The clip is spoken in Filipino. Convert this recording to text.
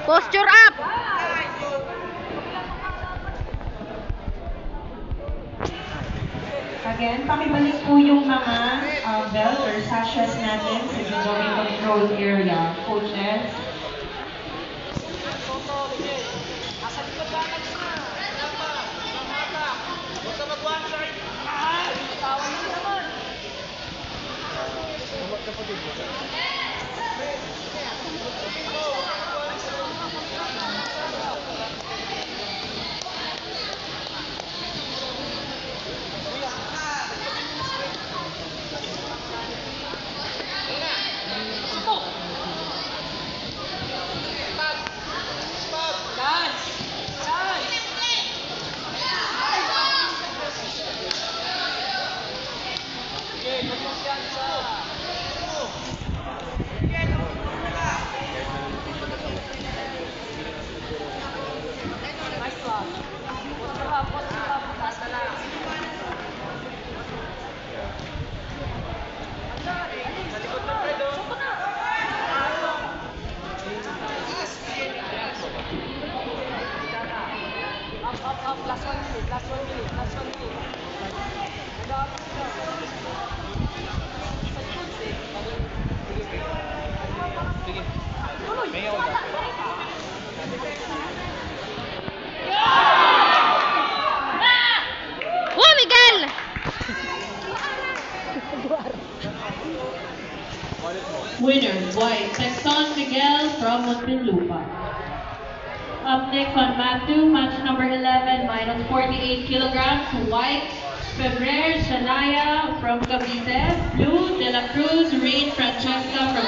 Posture up! Again, pakibalik po yung mga belt or sachets natin sa judogi control area. Coaches. Last 1 minute. Miguel! Winner, white, Texon Miguel from Muntinlupa. Up next on mat 2, match number 11, minus 48 kilograms, white, Febrer Shania from Cavite, blue, De La Cruz, Rain Francesca from